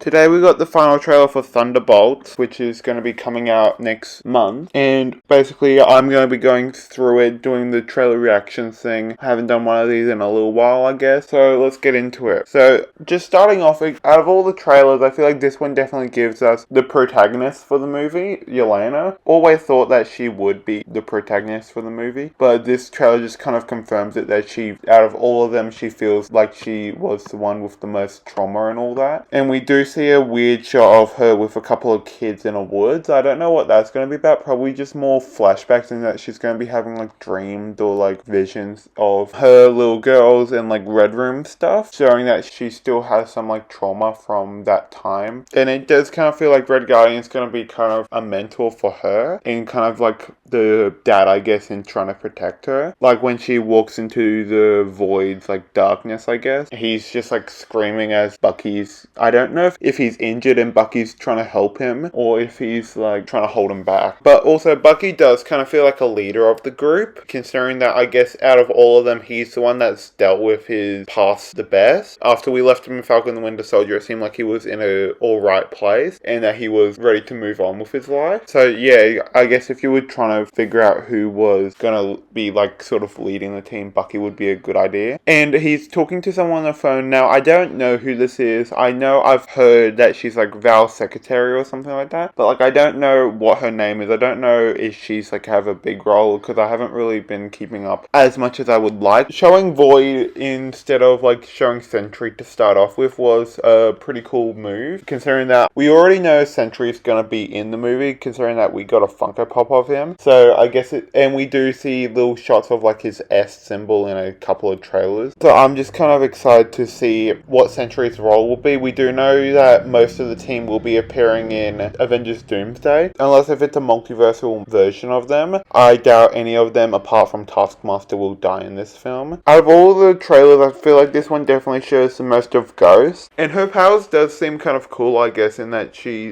Today we got the final trailer for Thunderbolts, which is going to be coming out next month. And basically I'm going to be going through it, doing the trailer reactions thing. I haven't done one of these in a little while, I guess. So let's get into it. So just starting off, out of all the trailers, I feel like this one definitely gives us the protagonist for the movie, Yelena. Always thought that she would be the protagonist for the movie. But this trailer just kind of confirms it, that she, out of all of them, she feels like she was the one with the most trauma and all that. And we do see a weird shot of her with a couple of kids in a woods. I don't know what that's going to be about. Probably just more flashbacks, and that she's going to be having like dreams or like visions of her little girls and like Red Room stuff, showing that she still has some like trauma from that time. And it does kind of feel like Red Guardian's going to be kind of a mentor for her, and kind of like the dad, I guess, in trying to protect her. Like when she walks into the voids, like darkness, I guess, he's just like screaming as Bucky's, I don't know if he's injured and Bucky's trying to help him, or if he's like trying to hold him back. But also Bucky does kind of feel like a leader of the group, considering that I guess out of all of them, he's the one that's dealt with his past the best. After we left him in Falcon and the Winter Soldier, it seemed like he was in a alright place and that he was ready to move on with his life. So yeah, I guess if you were trying to figure out who was gonna be like sort of leading the team, Bucky would be a good idea. And he's talking to someone on the phone. Now I don't know who this is. I know I've heard that she's like Val's secretary or something like that, but like I don't know what her name is. I don't know if she's like have a big role, because I haven't really been keeping up as much as I would like. Showing Void instead of like showing Sentry to start off with was a pretty cool move, considering that we already know Sentry is gonna be in the movie, considering that we got a Funko Pop of him. So I guess and we do see little shots of like his S symbol in a couple of trailers. So I'm just kind of excited to see what Sentry's role will be. We do know that most of the team will be appearing in Avengers Doomsday, unless if it's a multiversal version of them. I doubt any of them apart from Taskmaster will die in this film. Out of all the trailers, I feel like this one definitely shows the most of Ghost, and her powers does seem kind of cool, I guess, in that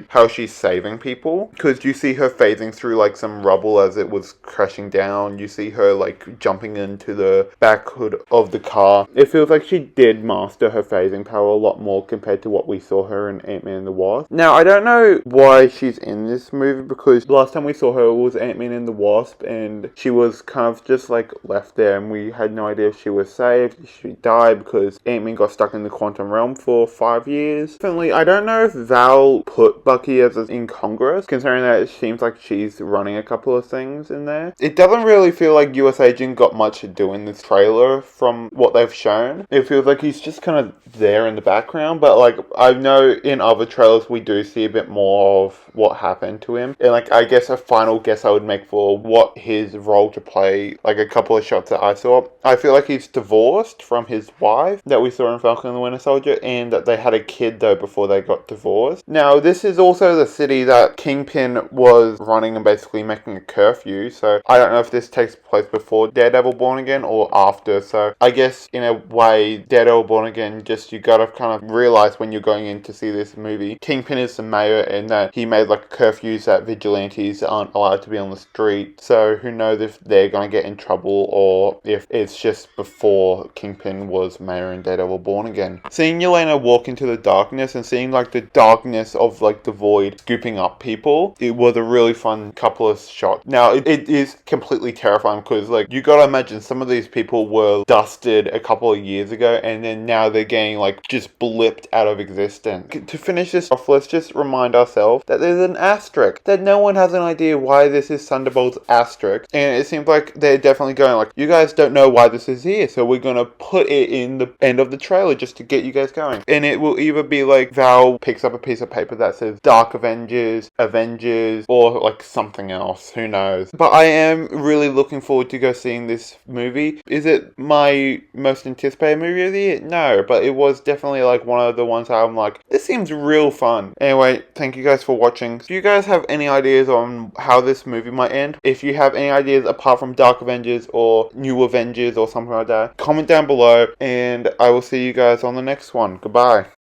how she's saving people, because you see her phasing through like some rubble as it was crashing down. You see her like jumping into the back hood of the car. It feels like she did master her phasing power a lot more compared to what we saw her in Ant-Man and the Wasp. Now I don't know why she's in this movie, because the last time we saw her was Ant-Man and the Wasp, and she was kind of just like left there, and we had no idea if she was saved, if she died, because Ant-Man got stuck in the quantum realm for 5 years. Definitely, I don't know if Val put Bucky as incongruous, considering that it seems like she's running a couple of things in there. It doesn't really feel like US Agent got much to do in this trailer from what they've shown. It feels like he's just kind of there in the background, but like I know in other trailers we do see a bit more of what happened to him. And like I guess a final guess I would make for what his role to play, like a couple of shots that I saw, I feel like he's divorced from his wife that we saw in Falcon and the Winter Soldier, and that they had a kid though before they got divorced. Now this is also the city that Kingpin was running and basically making a curfew, so I don't know if this takes place before Daredevil Born Again or after. So I guess in a way Daredevil Born Again, just you gotta kind of realize when you're going in to see this movie, Kingpin is the mayor, and that he made like curfews that vigilantes aren't allowed to be on the street. So who knows if they're gonna get in trouble, or if it's just before Kingpin was mayor in Daredevil Born Again. Seeing Yelena walk into the darkness and seeing like the darkness of like the void scooping up people, it was a really fun couple of shots. Now it is completely terrifying, because like you gotta imagine some of these people were dusted a couple of years ago, and then now they're getting like just blipped out of existence. To finish this off, let's just remind ourselves that there's an asterisk, that no one has an idea why this is Thunderbolts asterisk, and it seems like they're definitely going like, you guys don't know why this is here, so we're gonna put it in the end of the trailer just to get you guys going. And it will either be like Val picks up a piece of paper that says Dark Avengers, or like something else, who knows. But I am really looking forward to go seeing this movie. Is it my most anticipated movie of the year? No, but it was definitely like one of the ones I'm like, this seems real fun. Anyway, thank you guys for watching. Do you guys have any ideas on how this movie might end? If you have any ideas apart from Dark Avengers or New Avengers or something like that, comment down below, and I will see you guys on the next one. Goodbye.